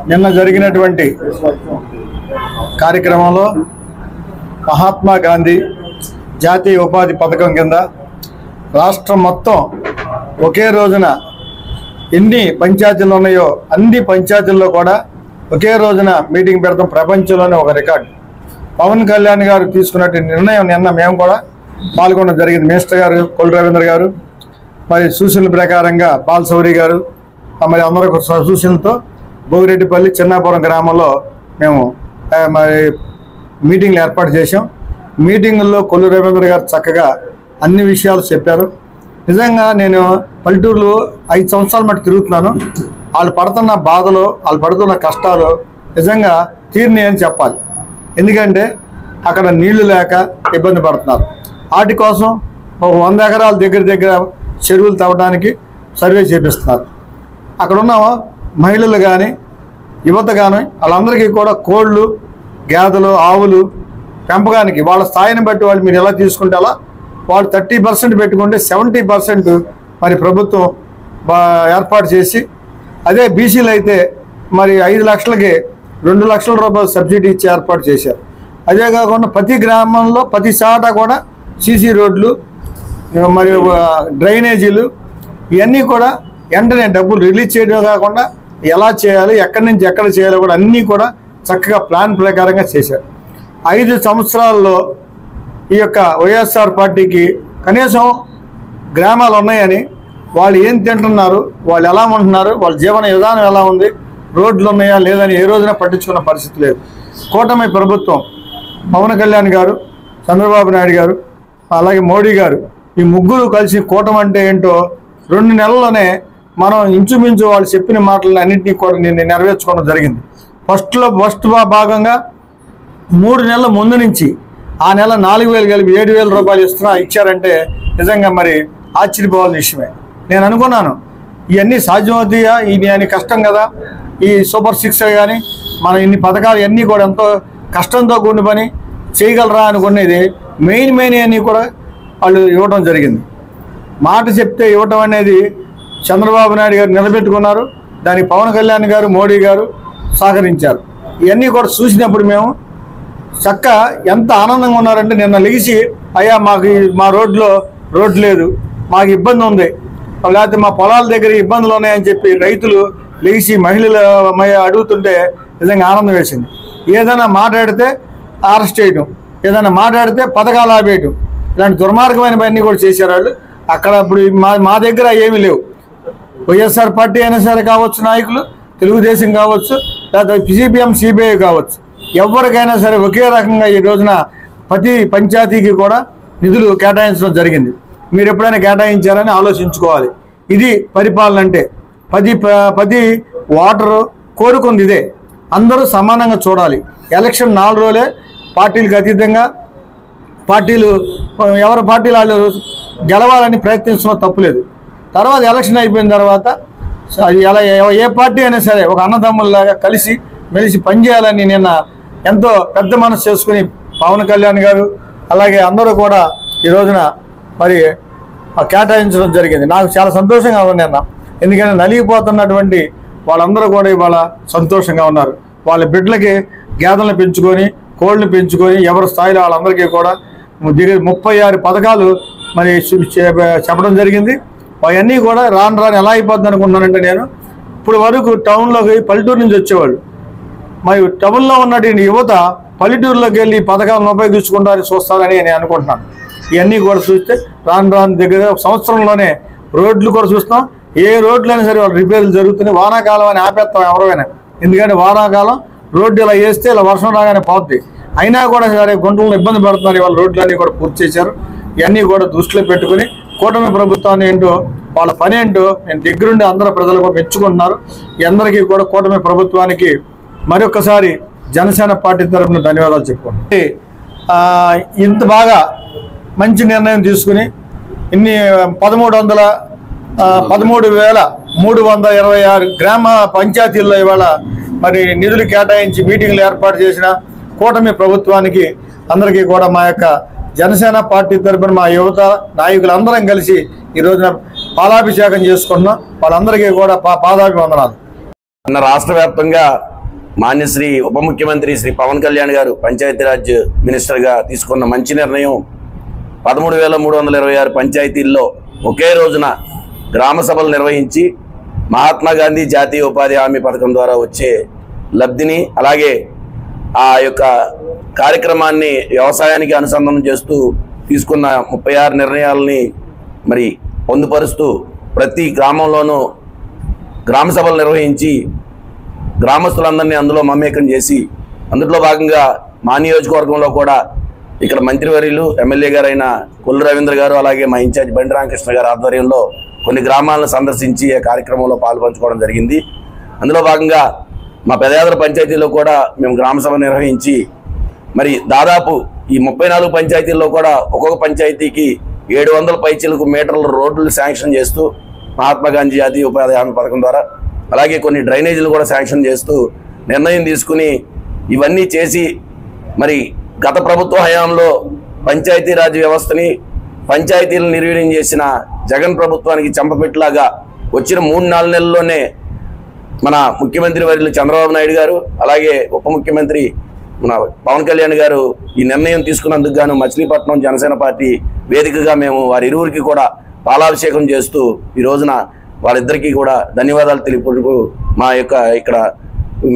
నిన్న జరిగినటువంటి కార్యక్రమంలో మహాత్మా గాంధీ జాతీయ ఉపాధి పథకం కింద రాష్ట్రం మొత్తం ఒకే రోజున ఎన్ని పంచాయతీలు ఉన్నాయో అన్ని పంచాయతీల్లో కూడా ఒకే రోజున మీటింగ్ పెడతాం ప్రపంచంలోనే ఒక రికార్డు. పవన్ కళ్యాణ్ గారు తీసుకున్నటువంటి నిర్ణయం నిన్న మేము కూడా పాల్గొనడం జరిగింది. మినిస్టర్ గారు కొల్లు రవీంద్ర గారు మరి సూచనల ప్రకారంగా బాలశౌరి గారు మరి అందరూ సూచనలతో భోగిరెడ్డిపల్లి చిన్నాపురం గ్రామంలో మేము మరి మీటింగ్లు ఏర్పాటు చేశాం. మీటింగుల్లో కొల్లు రవీంద్ర గారు చక్కగా అన్ని విషయాలు చెప్పారు. నిజంగా నేను పల్లెటూరులో 5 సంవత్సరాల మట్టి తిరుగుతున్నాను. వాళ్ళు పడుతున్న బాధలు, వాళ్ళు పడుతున్న కష్టాలు నిజంగా తీరినాయి అని చెప్పాలి. ఎందుకంటే అక్కడ నీళ్లు లేక ఇబ్బంది పడుతున్నారు. వాటి కోసం ఒక 100 ఎకరాల దగ్గర చెరువులు తవ్వడానికి సర్వే చేపిస్తున్నారు. అక్కడ ఉన్న మహిళలు కానీ యువత కానీ వాళ్ళందరికీ కూడా కోళ్ళు, గేదెలు, ఆవులు పెంపకానికి వాళ్ళ స్థాయిని బట్టి వాళ్ళు మీరు ఎలా తీసుకుంటే అలా వాళ్ళు 30% పెట్టుకుంటే 70% మరి ప్రభుత్వం ఏర్పాటు చేసి, అదే బీసీలు అయితే మరి 5 లక్షలకి 2 లక్షల రూపాయలు సబ్సిడీ ఇచ్చి ఏర్పాటు చేశారు. అదే కాకుండా ప్రతి గ్రామంలో ప్రతి చాట కూడా సీసీ రోడ్లు మరి డ్రైనేజీలు ఇవన్నీ కూడా వెంటనే డబ్బులు రిలీజ్ చేయడం కాకుండా ఎలా చేయాలి, ఎక్కడి నుంచి ఎక్కడ చేయాలో కూడా అన్నీ కూడా చక్కగా ప్లాన్ ప్రకారంగా చేశారు. 5 సంవత్సరాల్లో ఈ యొక్క వైఎస్ఆర్ పార్టీకి కనీసం గ్రామాలు ఉన్నాయని, వాళ్ళు ఏం తింటున్నారు, వాళ్ళు ఎలా ఉంటున్నారు, వాళ్ళ జీవన విధానం ఎలా ఉంది, రోడ్లు ఉన్నాయా లేదని ఏ రోజున పట్టించుకున్న పరిస్థితి లేదు. కూటమి ప్రభుత్వం పవన్ కళ్యాణ్ గారు, చంద్రబాబు నాయుడు గారు, అలాగే మోడీ గారు ఈ ముగ్గురు కలిసి కూటమి అంటే ఏంటో 2 నెలల్లోనే మనం ఇంచుమించు వాళ్ళు చెప్పిన మాటలను అన్నింటినీ కూడా నేను నెరవేర్చుకోవడం జరిగింది. ఫస్ట్ భాగంగా 3 నెలల ముందు నుంచి ఆ నెల 4,000 కలిపి 7,000 రూపాయలు ఇచ్చారంటే నిజంగా మరి ఆశ్చర్యపోవాల్సిన విషయమే. నేను అనుకున్నాను ఇవన్నీ సాధ్యమవుతాయా, ఇది అని కష్టం కదా, ఈ సూపర్ 6 కానీ మన ఇన్ని పథకాలు అన్నీ కూడా ఎంతో కష్టంతో కూడిన పని చేయగలరా అనుకునేది మెయిన్ అన్నీ కూడా వాళ్ళు ఇవ్వడం జరిగింది. మాట చెప్తే ఇవ్వటం అనేది చంద్రబాబు నాయుడు గారు నిలబెట్టుకున్నారు. దానికి పవన్ కళ్యాణ్ గారు, మోడీ గారు సహకరించారు. ఇవన్నీ కూడా చూసినప్పుడు మేము చక్క ఎంత ఆనందంగా ఉన్నారంటే నిన్న లేచి అయ్యా మాకు మా రోడ్డు లేదు, మాకు ఇబ్బంది ఉంది, లేకపోతే మా పొలాల దగ్గర ఇబ్బందులు ఉన్నాయని చెప్పి రైతులు లేచి మహిళలు అడుగుతుంటే నిజంగా ఆనందం వేసింది. ఏదైనా మాట్లాడితే అరెస్ట్ చేయటం, ఏదైనా మాట్లాడితే పథకాలు ఆపేయటం, ఇలాంటి దుర్మార్గమైనవన్నీ కూడా చేశారు వాళ్ళు. అక్కడ ఇప్పుడు మా దగ్గర ఏమీ లేవు. వైఎస్ఆర్ పార్టీ అయినా సరే కావచ్చు, నాయకులు తెలుగుదేశం కావచ్చు, లేకపోతే సిపిఎం సిపిఐ కావచ్చు, ఎవరికైనా సరే ఒకే రకంగా ఈ రోజున ప్రతి పంచాయతీకి కూడా నిధులు కేటాయించడం జరిగింది. మీరు ఎప్పుడైనా కేటాయించారని ఆలోచించుకోవాలి. ఇది పరిపాలన అంటే. ప్రతి ఓటరు కోరుకుంది ఇదే, అందరూ సమానంగా చూడాలి. ఎలక్షన్ 4 రోజులే, పార్టీలకు అతీతంగా పార్టీలు ఎవరి పార్టీలు వాళ్ళు గెలవాలని ప్రయత్నిస్తున్న తప్పులేదు. తర్వాత ఎలక్షన్ అయిపోయిన తర్వాత ఎలా ఏ పార్టీ అయినా సరే ఒక అన్నదమ్ముల్లాగా కలిసి మెలిసి పనిచేయాలని నిన్న ఎంతో పెద్ద మనసు చేసుకుని పవన్ కళ్యాణ్ గారు అలాగే అందరూ కూడా ఈ రోజున మరి కేటాయించడం జరిగింది. నాకు చాలా సంతోషంగా ఉంది నిన్న. ఎందుకంటే నలిగిపోతున్నటువంటి వాళ్ళందరూ కూడా ఇవాళ సంతోషంగా ఉన్నారు. వాళ్ళ బిడ్డలకి గేదెలను పెంచుకొని, కోళ్ళని పెంచుకొని ఎవరి స్థాయిలో వాళ్ళందరికీ కూడా 36 పథకాలు మరి చెప్పడం జరిగింది. అవన్నీ కూడా రాను ఎలా అయిపోద్ది అనుకుంటున్నానంటే, నేను ఇప్పుడు వరకు టౌన్లోకి పల్లెటూరు నుంచి వచ్చేవాళ్ళు, మరి టౌన్లో ఉన్నటువంటి యువత పల్లెటూరులోకి వెళ్ళి పథకాలను ఉపయోగించుకుంటారని చూస్తారని నేను అనుకుంటున్నాను. ఇవన్నీ కూడా చూస్తే రాను దగ్గర సంవత్సరంలోనే రోడ్లు కూడా చూస్తాం. ఏ రోడ్లు అయినా సరే వాళ్ళు రిపేర్లు జరుగుతున్నాయి. వానాకాలం అని ఆపేస్తాం ఎవరైనా, ఎందుకంటే వానాకాలం రోడ్డు ఇలా వేస్తే ఇలా వర్షం రాగానే పోద్ది. అయినా కూడా సరే గుంటలను ఇబ్బంది పడుతున్నారు. ఇవాళ రోడ్లన్నీ కూడా పూర్తి చేశారు. ఇవన్నీ కూడా దృష్టిలో పెట్టుకుని కూటమి ప్రభుత్వాన్ని ఏంటో వాళ్ళ పని ఏంటో నేను దగ్గరుండి అందరూ ప్రజలు కూడా మెచ్చుకుంటున్నారు. ఈ అందరికీ కూడా కూటమి ప్రభుత్వానికి మరొకసారి జనసేన పార్టీ తరఫున ధన్యవాదాలు చెప్పుకోండి. ఇంత బాగా మంచి నిర్ణయం తీసుకుని ఇన్ని 13,326 గ్రామ పంచాయతీల్లో ఇవాళ మరి నిధులు కేటాయించి మీటింగ్లు ఏర్పాటు చేసిన కూటమి ప్రభుత్వానికి అందరికీ కూడా మా యొక్క జనసేన పార్టీ తరఫున మా యువత నాయకులందరం కలిసి ఈ రోజున పాలాభిషేకం చేసుకుంటున్నాం. వాళ్ళందరికీ కూడా పాదాభివందనాలు. రాష్ట్ర వ్యాప్తంగా మాన్యశ్రీ ఉప ముఖ్యమంత్రి శ్రీ పవన్ కళ్యాణ్ గారు పంచాయతీరాజ్ మినిస్టర్గా తీసుకున్న మంచి నిర్ణయం 13,326 పంచాయతీల్లో ఒకే రోజున గ్రామ సభలు నిర్వహించి మహాత్మా గాంధీ జాతీయ ఉపాధి హామీ పథకం ద్వారా వచ్చే లబ్ధిని అలాగే ఆ యొక్క కార్యక్రమాన్ని వ్యవసాయానికి అనుసంధానం చేస్తూ తీసుకున్న 36 నిర్ణయాలని మరి పొందుపరుస్తూ ప్రతి గ్రామంలోనూ గ్రామ సభలు నిర్వహించి గ్రామస్తులందరినీ అందులో మమేకం చేసి అందులో భాగంగా మా నియోజకవర్గంలో కూడా ఇక్కడ మంత్రివర్యులు ఎమ్మెల్యే గారైన కొల్లు రవీంద్ర గారు అలాగే మా ఇన్ఛార్జ్ బండి రామకృష్ణ గారి ఆధ్వర్యంలో కొన్ని గ్రామాలను సందర్శించి ఆ కార్యక్రమంలో పాల్పంచుకోవడం జరిగింది. అందులో భాగంగా మా పెదయాదర పంచాయతీలో కూడా మేము గ్రామ సభ నిర్వహించి మరి దాదాపు ఈ 34 పంచాయతీల్లో కూడా ఒక్కొక్క పంచాయతీకి 700 పైచీలకు మీటర్ల రోడ్లు శాంక్షన్ చేస్తూ మహాత్మా గాంధీ జాతీయ ఉపాధి హామీ పథకం ద్వారా అలాగే కొన్ని డ్రైనేజీలు కూడా శాంక్షన్ చేస్తూ నిర్ణయం తీసుకుని ఇవన్నీ చేసి మరి గత ప్రభుత్వ హయాంలో పంచాయతీరాజ్ వ్యవస్థని పంచాయతీలను నిర్వీర్యం చేసిన జగన్ ప్రభుత్వానికి చెంపపెట్టులాగా వచ్చిన 3-4 నెలల్లోనే మన ముఖ్యమంత్రి వర్యులు చంద్రబాబు నాయుడు గారు అలాగే ఉప ముఖ్యమంత్రి మన పవన్ కళ్యాణ్ గారు ఈ నిర్ణయం తీసుకున్నందుకు గాను మచిలీపట్నం జనసేన పార్టీ వేదికగా మేము వారి ఇరువురికి కూడా పాలాభిషేకం చేస్తూ ఈ రోజున వాళ్ళిద్దరికీ కూడా ధన్యవాదాలు తెలుపుతూ మా యొక్క ఇక్కడ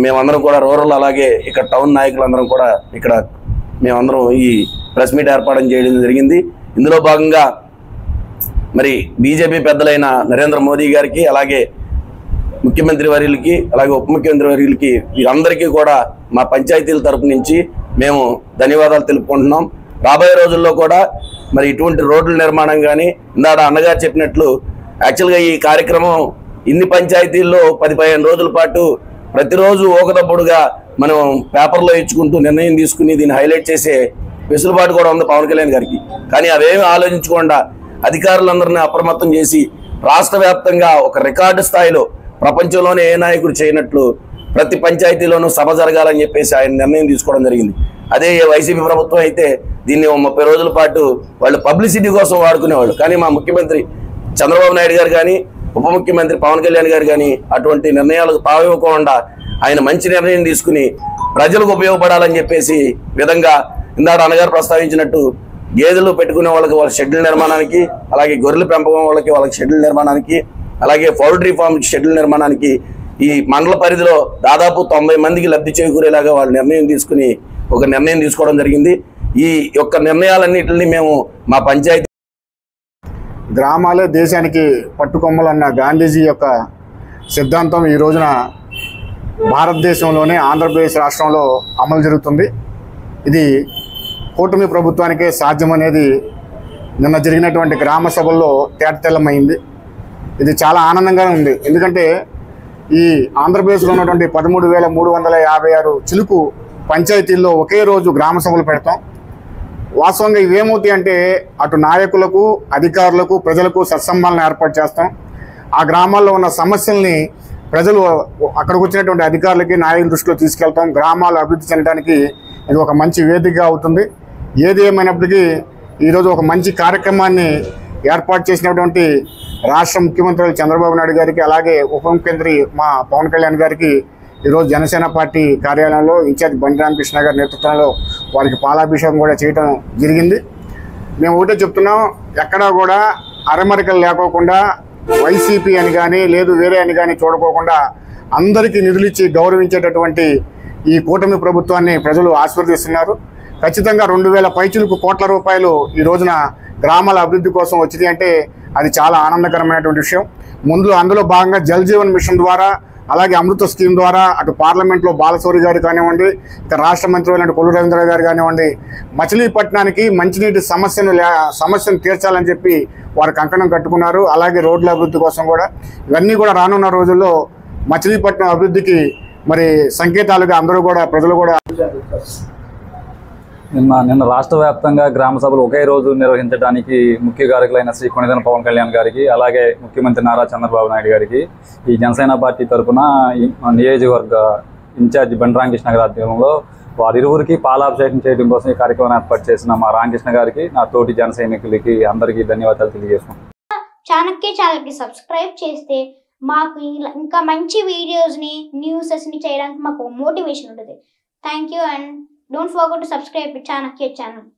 మేమందరం కూడా రూరల్ అలాగే ఇక్కడ టౌన్ నాయకులందరం కూడా ఇక్కడ మేమందరం ఈ ప్రెస్ మీట్ ఏర్పాటు చేయడం జరిగింది. ఇందులో భాగంగా మరి బీజేపీ పెద్దలైన నరేంద్ర మోదీ గారికి అలాగే ముఖ్యమంత్రి వర్యులకి అలాగే ఉప ముఖ్యమంత్రి వర్యులకి వీరందరికీ కూడా మా పంచాయతీల తరపు నుంచి మేము ధన్యవాదాలు తెలుపుకుంటున్నాం. రాబోయే రోజుల్లో కూడా మరి ఇటువంటి రోడ్ల నిర్మాణం కానీ ఇందాక అన్నగారు చెప్పినట్లు యాక్చువల్గా ఈ కార్యక్రమం ఇన్ని పంచాయతీల్లో 10-15 రోజుల పాటు ప్రతిరోజు ఓకదప్పుడుగా మనం పేపర్లో ఇచ్చుకుంటూ నిర్ణయం తీసుకుని దీన్ని హైలైట్ చేసే వెసులుబాటు కూడా ఉంది పవన్ కళ్యాణ్ గారికి. కానీ అవేమి ఆలోచించకుండా అధికారులందరినీ అప్రమత్తం చేసి రాష్ట్ర వ్యాప్తంగా ఒక రికార్డు స్థాయిలో ప్రపంచంలోనే ఏ నాయకుడు చేయనట్లు ప్రతి పంచాయతీలోనూ సభ జరగాలని చెప్పేసి ఆయన నిర్ణయం తీసుకోవడం జరిగింది. అదే వైసీపీ ప్రభుత్వం అయితే దీన్ని 30 రోజుల పాటు వాళ్ళు పబ్లిసిటీ కోసం వాడుకునేవాళ్ళు. కానీ మా ముఖ్యమంత్రి చంద్రబాబు నాయుడు గారు కానీ ఉప ముఖ్యమంత్రి పవన్ కళ్యాణ్ గారు కానీ అటువంటి నిర్ణయాలకు తావివ్వకుండా ఆయన మంచి నిర్ణయం తీసుకుని ప్రజలకు ఉపయోగపడాలని చెప్పేసి విధంగా ఇందాక అన్నగారు ప్రస్తావించినట్టు గేదెలు పెట్టుకునే వాళ్ళకి వాళ్ళ షెడ్యూల్ నిర్మాణానికి అలాగే గొర్రెల పెంపకం వాళ్ళకి షెడ్యూల్ నిర్మాణానికి అలాగే పౌల్ట్రీ ఫామ్ షెడ్యూల్ నిర్మాణానికి ఈ మండల పరిధిలో దాదాపు 90 మందికి లబ్ధి చేకూరేలాగా వాళ్ళు నిర్ణయం తీసుకుని ఒక నిర్ణయం తీసుకోవడం జరిగింది. ఈ యొక్క నిర్ణయాలన్నింటినీ మేము మా పంచాయతీ గ్రామాలే దేశానికి పట్టుకొమ్మలన్న గాంధీజీ యొక్క సిద్ధాంతం ఈ రోజున భారతదేశంలోనే ఆంధ్రప్రదేశ్ రాష్ట్రంలో అమలు జరుగుతుంది. ఇది కూటమి ప్రభుత్వానికే సాధ్యమనేది నిన్న జరిగినటువంటి గ్రామ సభల్లో తేటతెల్లమైంది. ఇది చాలా ఆనందంగానే ఉంది. ఎందుకంటే ఈ ఆంధ్రప్రదేశ్లో ఉన్నటువంటి 13,356 చిలుకు పంచాయతీల్లో ఒకే రోజు గ్రామ సభలు పెడతాం. వాస్తవంగా ఇవేమవుతాయి అంటే అటు నాయకులకు అధికారులకు ప్రజలకు సత్సంబాలను ఏర్పాటు చేస్తాం. ఆ గ్రామాల్లో ఉన్న సమస్యల్ని ప్రజలు అక్కడికి వచ్చినటువంటి అధికారులకి నాయకుల దృష్టిలో తీసుకెళ్తాం. గ్రామాలు అభివృద్ధి చెందడానికి ఇది ఒక మంచి వేదికగా అవుతుంది. ఏది ఏమైనప్పటికీ ఈరోజు ఒక మంచి కార్యక్రమాన్ని ఏర్పాటు చేసినటువంటి రాష్ట్ర ముఖ్యమంత్రి చంద్రబాబు నాయుడు గారికి అలాగే ఉప ముఖ్యమంత్రి మా పవన్ కళ్యాణ్ గారికి ఈరోజు జనసేన పార్టీ కార్యాలయంలో ఇన్ఛార్జ్ బండి రామకృష్ణ గారి నేతృత్వంలో వారికి పాలాభిషేకం కూడా చేయడం జరిగింది. మేము ఒకటే చెప్తున్నాం, ఎక్కడా కూడా అరమరికలు లేకోకుండా వైసీపీ అని కానీ లేదు వేరే అని కానీ చూడకోకుండా అందరికీ నిధులు ఇచ్చి గౌరవించేటటువంటి ఈ కూటమి ప్రభుత్వాన్ని ప్రజలు ఆశీర్వదిస్తున్నారు. ఖచ్చితంగా 2,000 పైచులకు కోట్ల రూపాయలు ఈ రోజున గ్రామాల అభివృద్ధి కోసం వచ్చింది అంటే అది చాలా ఆనందకరమైనటువంటి విషయం. అందులో భాగంగా జల్ జీవన్ మిషన్ ద్వారా అలాగే అమృత స్కీమ్ ద్వారా అటు పార్లమెంట్లో బాలశౌరి గారు కానివ్వండి, ఇక రాష్ట్ర మంత్రి కొల్లు రవీంద్ర గారు కానివ్వండి, మచిలీపట్నానికి మంచినీటి సమస్యను తీర్చాలని చెప్పి వారు కంకణం కట్టుకున్నారు. అలాగే రోడ్ల అభివృద్ధి కోసం కూడా ఇవన్నీ కూడా రానున్న రోజుల్లో మచిలీపట్నం అభివృద్ధికి మరి సంకేతాలుగా అందరూ కూడా ప్రజలు కూడా నిన్న రాష్ట్ర వ్యాప్తంగా గ్రామ సభలు ఒకే రోజు నిర్వహించడానికి ముఖ్య కారకులైన శ్రీ కొణిదెల పవన్ కళ్యాణ్ గారికి అలాగే ముఖ్యమంత్రి నారా చంద్రబాబు నాయుడు గారికి ఈ జనసేన పార్టీ తరఫున నియోజకవర్గ ఇన్ఛార్జి బండి రామకృష్ణ గారి ఆధ్వర్యంలో వారిరువురికి పాలాభిషేకం చేయడం కోసం ఈ కార్యక్రమాన్ని ఏర్పాటు చేసిన మా రామకృష్ణ గారికి నా తోటి జన సైనికులకి అందరికీ ధన్యవాదాలు తెలియజేస్తున్నాం. చాణక్య ఛానల్కి సబ్స్క్రైబ్ చేస్తే మాకు ఇంకా మంచి వీడియోస్ని న్యూసెస్ని చేయడానికి మాకు మోటివేషన్ ఉంటుంది. Thank you and don't forget to subscribe Chanakya channel.